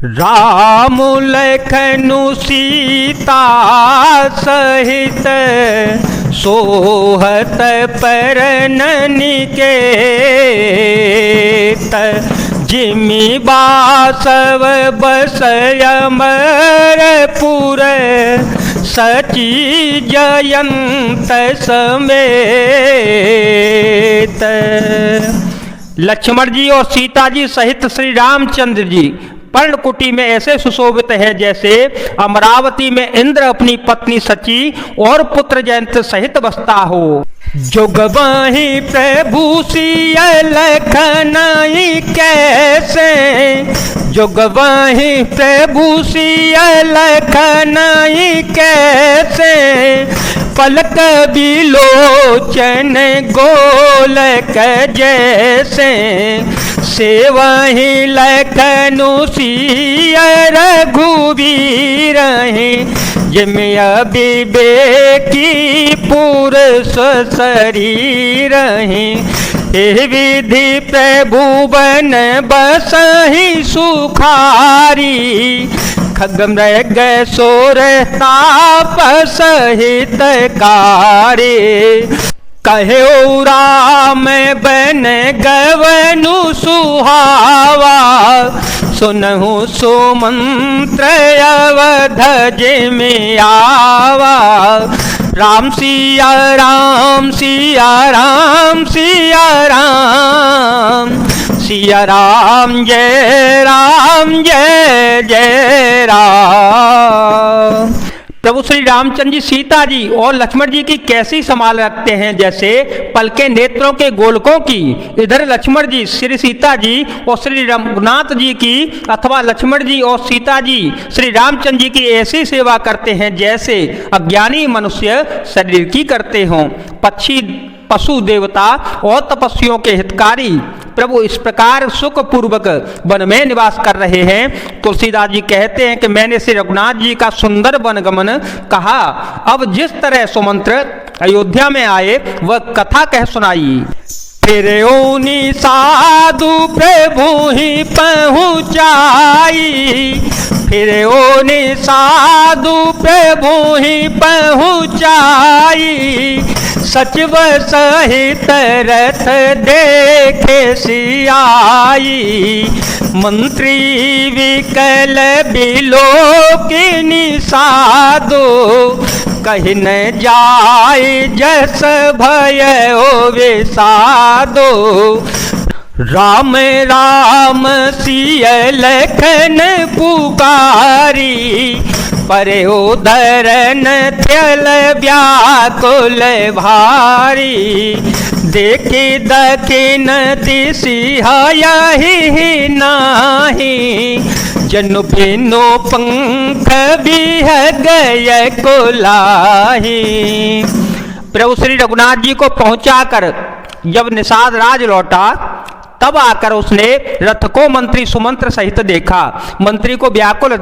राम लखनु सीता सहित सोहत परन निकेत। जिमि बासव बसय अमरपुर सची जयंत समेत। लक्ष्मण जी और सीता जी सहित श्री रामचंद्र जी पर्णकुटी में ऐसे सुशोभित हैं जैसे अमरावती में इंद्र अपनी पत्नी सची और पुत्र जयंत सहित बसता हो। जुगबहि प्रभु सिय लखनई कैसे, जुगबहि प्रभु सिय लखनई कैसे। पलक बिलोचन गोलक जैसे, सेवहि लखनु सिय रघुबीर। जिमि अविवेकी पुरुष शरीर। हे विधि प्रभु बन बसहि सुखारी। खग मृग सोर ताप सहित कारी। कहे राम बन गवनु सुहावा। सुनहु सुमंत्र अवध जिमि आवा। राम सिया राम सिया राम सिया राम। सिया राम जय जय राम। प्रभु श्री रामचंद्र जी सीता जी और लक्ष्मण जी की कैसी संभाल रखते हैं जैसे पलके नेत्रों के गोलकों की। इधर लक्ष्मण जी श्री सीता जी और श्री रघुनाथ जी की अथवा लक्ष्मण जी और सीता जी श्री रामचंद्र जी की ऐसी सेवा करते हैं जैसे अज्ञानी मनुष्य शरीर की करते हों। पक्षी पशु देवता और तपस्वियों के हितकारी प्रभु इस प्रकार सुख पूर्वक वन में निवास कर रहे हैं। तुलसीदास जी कहते हैं कि मैंने श्री रघुनाथ जी का सुंदर वनगमन कहा। अब जिस तरह सुमंत्र अयोध्या में आए वह कथा कह सुनाई। फिर उनी साधु प्रभु ही पहुँचाई। फिर उनी साधु प्रभु ही पहुँचाई। सचिव सहित रथ देखे सियाई। मंत्री विकल बिलोकिनी साधु। कहि न जाय जस भय ओ विषादो। राम राम सिय लखन पुकारी। परे उधरन थयल व्याकुल भारी। देखि दखिन दिसिहायहि नाही। जनु बिनु पंख बिह गय कुलाही। प्रभु श्री रघुनाथ जी को पहुंचाकर जब निषाद राज लौटा तब आकर उसने रथ को मंत्री सुमंत्र सहित देखा। मंत्री को व्याकुल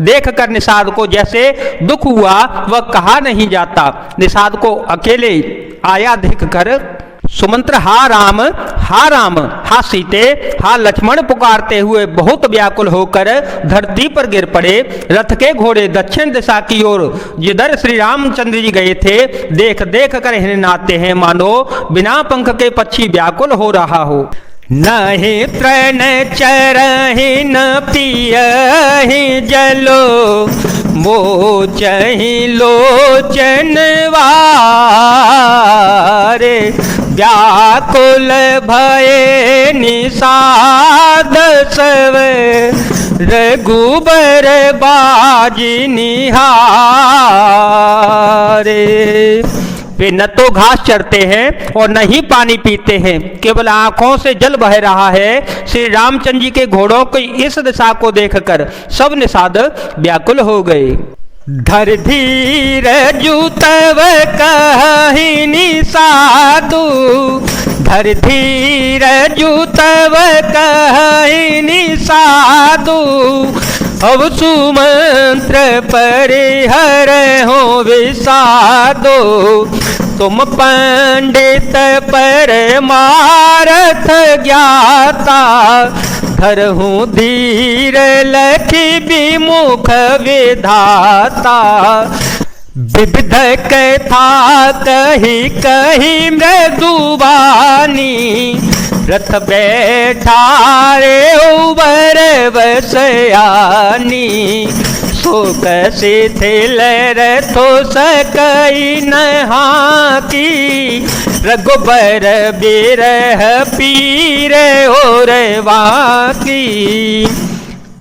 देखकर निषाद को जैसे दुख हुआ वह कहा नहीं जाता। निषाद को अकेले आया देखकर सुमंत्र हा राम हा सीते हा लक्ष्मण पुकारते हुए बहुत व्याकुल होकर धरती पर गिर पड़े। रथ के घोड़े दक्षिण दिशा की ओर जिधर श्री रामचंद्र जी गए थे देख देख कर हिरनाते हैं मानो बिना पंख के पक्षी व्याकुल हो रहा हो। नहीं तृण चरहि न पियहि जलो। मोचहि लोचन वारे। व्याकुल भये निषाद सब। रघुबर बाजी निहारे। वे न तो घास चरते हैं और न ही पानी पीते हैं, केवल आंखों से जल बह रहा है। श्री रामचंद्र जी के घोड़ों की इस दशा को देखकर सब निषाद व्याकुल हो गए। धर धीर जुतव कहि निषादु। धर धीर जुतव कहि निषादु। अब सुमंत्र परिहर हो विषादो। तुम पंडित परमार्थ ज्ञाता। धरहूँ धीर लखी विमुख विधाता, विविध कथा कही कही मृदुवानी, रथ बैठा रे उबर बसयानी, शोक शिथिल रथो सकई नहा की, रघुबर बिरह पीर और वाकी।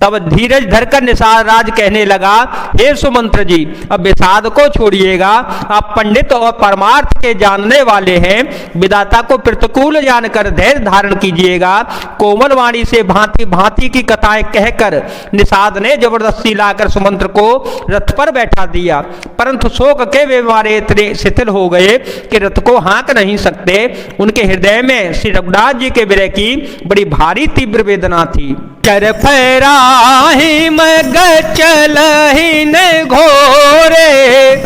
तब धीरज धरकर निषाद राज कहने लगा, हे सुमंत्र जी, अब विषाद को छोड़िएगा। आप पंडित और परमार्थ के जानने वाले हैं, विधाता को प्रतिकूल जानकर धैर्य धारण कीजिएगा। कोमल वाणी से भांति भांति की कथाएं कहकर निषाद ने जबरदस्ती लाकर सुमंत्र को रथ पर बैठा दिया, परंतु शोक के वे मारे इतने शिथिल हो गए कि रथ को हाँक नहीं सकते। उनके हृदय में श्री रघुनाथ जी के विरह की बड़ी भारी तीव्र वेदना थी। कर फराही मग चलही न घोरे,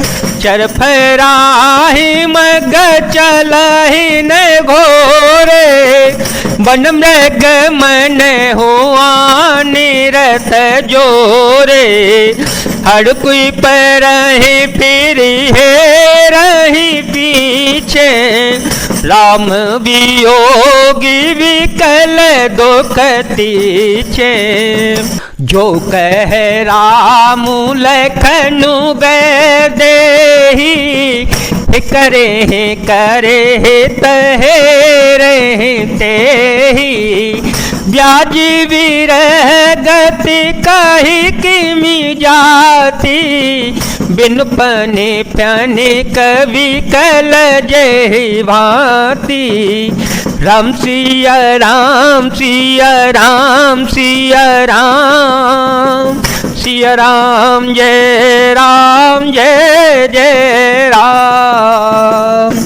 चर फराही मग चलही न घोरे, वन मृग मन हुआ निरथ जोरे, हर कोई पर फिरी है रही पीछे, राम वियोगी विकल दुख तीछे, जो कह राम लखनु गए देही, करे तहे रहते ही, ब्याज विरह गति कही किमी जाती, बिन पने प्याने कवि कल जय भांति, राम सिया राम सिया राम सिया राम, सिया राम जय जय राम।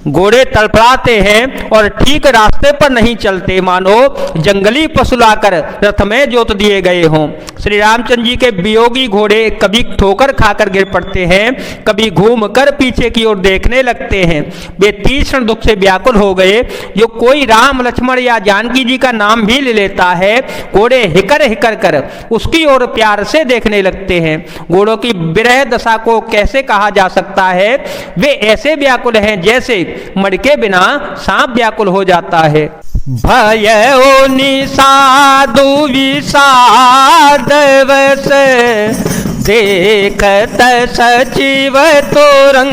घोड़े तड़फड़ाते हैं और ठीक रास्ते पर नहीं चलते, मानो जंगली पशु लाकर रथ में जोत दिए गए हों। श्री रामचंद्र जी के वियोगी घोड़े कभी ठोकर खाकर गिर पड़ते हैं, कभी घूमकर पीछे की ओर देखने लगते हैं। वे तीक्ष्ण दुख से व्याकुल हो गए। जो कोई राम लक्ष्मण या जानकी जी का नाम भी ले लेता है, घोड़े हिकर हिकर कर उसकी ओर प्यार से देखने लगते हैं। घोड़ों की विरह दशा को कैसे कहा जा सकता है? वे ऐसे व्याकुल हैं जैसे मड़ के बिना सांप व्याकुल हो जाता है। भय ओ निषादु विषाद वस, देखत सचिव तोरंग,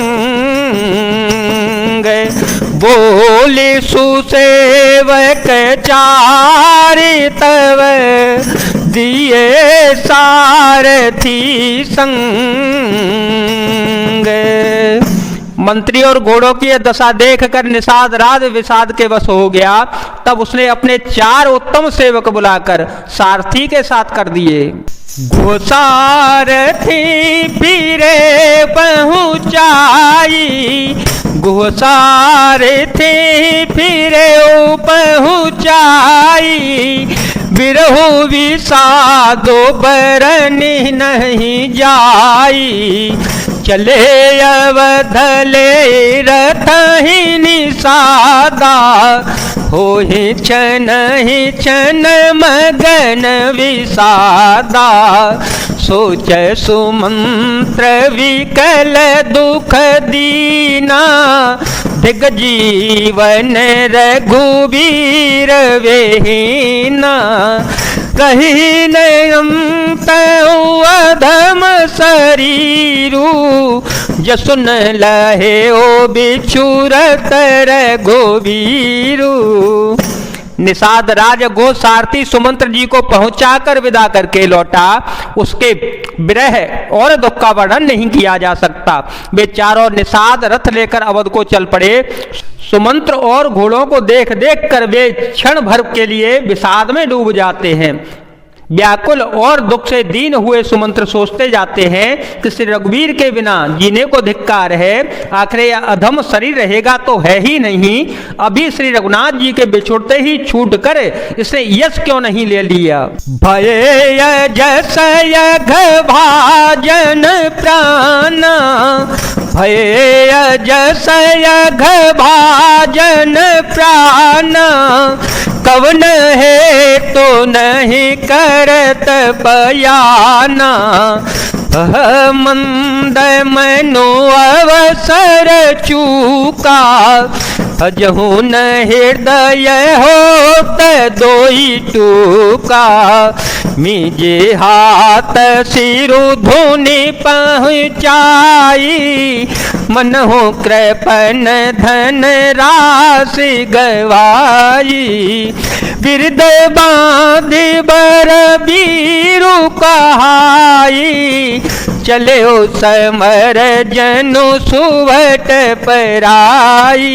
बोले सुसेवक चारि तव, दिए सारथी संग। मंत्री और घोड़ों की यह दशा देखकर निषाद राज विषाद के वश हो गया। तब उसने अपने 4 उत्तम सेवक बुलाकर सारथी के साथ कर दिए। घोसारथी फिरे पहुँचाई, घोसारथी फिरे पहुँचाई, बिरहु विषादो बरनी नहीं जाई, चले अवधले रथ ही निषादा, हो ही क्षण मगन विषादा, सोच सुमंत्र विकल दुख दीना, दिग जीवन रघुबीर वेहीना, कही नयंत अधम शरीरू, जसुन लहे ओ बिछुरत रघुबीरू। निषाद राज गो सारथी सुमंत्र जी को पहुंचाकर विदा करके लौटा। उसके विरह और दुख का वर्णन नहीं किया जा सकता। वे चारों निषाद रथ लेकर अवध को चल पड़े। सुमंत्र और घोड़ों को देख देख कर वे क्षण भर के लिए विषाद में डूब जाते हैं। व्याकुल और दुख से दीन हुए सुमंत्र सोचते जाते हैं कि श्री रघुवीर के बिना जीने को धिक्कार है। आखिर यह अधम शरीर रहेगा तो है ही नहीं, अभी श्री रघुनाथ जी के बिछुड़ते ही छूट कर इसने यश क्यों नहीं ले लिया। भय जस यघ भाजन प्राण, भय जसय भाजन प्राण, कवन है तो नहीं करत बयाना। मंद मनु अवसर चूका, अजहू न हृदय होत दोई टूका। मीजे हाथ सिरु धुनि पहुँचाई, मनहु कृपन धन राशि गवाई। बिरद बांधि बर बीरु कहाई, चले ओ समर जनु सुवट पराई।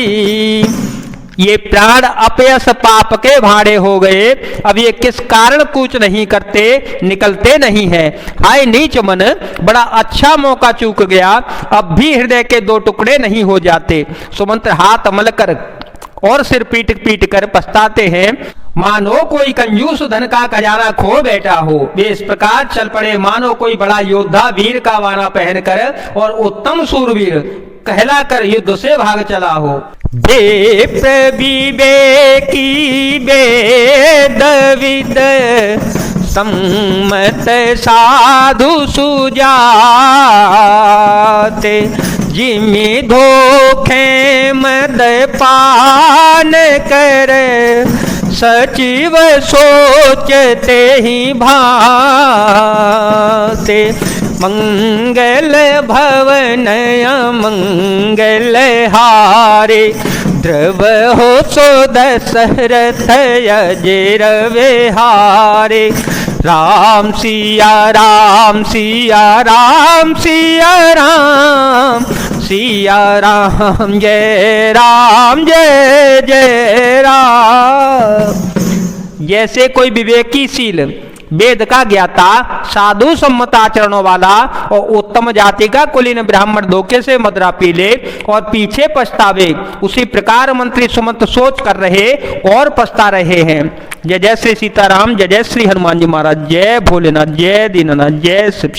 ये प्राण अपयस पाप के भाड़े हो गए, अब ये किस कारण कूच नहीं करते, निकलते नहीं है। हाय नीच मन, बड़ा अच्छा मौका चूक गया, अब भी हृदय के दो टुकड़े नहीं हो जाते। सुमंत्र हाथ मल कर और सिर पीट पीट कर पछताते हैं, मानो कोई कंजूस धन का खजाना खो बैठा हो। वे इस प्रकार चल पड़े मानो कोई बड़ा योद्धा वीर का वाना पहनकर और उत्तम सूरवीर कहलाकर युद्ध से भाग चला हो। विप्र विवेकी वेद विद, सम्मत साधु सुजाते। जिमि धोखे मद पान कर, सचिव सोचते ही भाते। मंगल भवन मंगल हारे, ध्रुव हो सो दशरथ अजेर विहारे। राम सिया राम सिया राम सिया राम, सिया राम जय जय राम। जैसे कोई विवेकीशील वेद का ज्ञाता, साधु सम्मत आचरणों वाला और उत्तम जाति का कुलीन ब्राह्मण धोखे से मदिरा पी ले और पीछे पछतावे, उसी प्रकार मंत्री सुमंत सोच कर रहे और पछता रहे हैं। जय जय श्री सीताराम, जय जय श्री हनुमान जी महाराज, जय भोलेनाथ, जय दीनानाथ, जय शिव।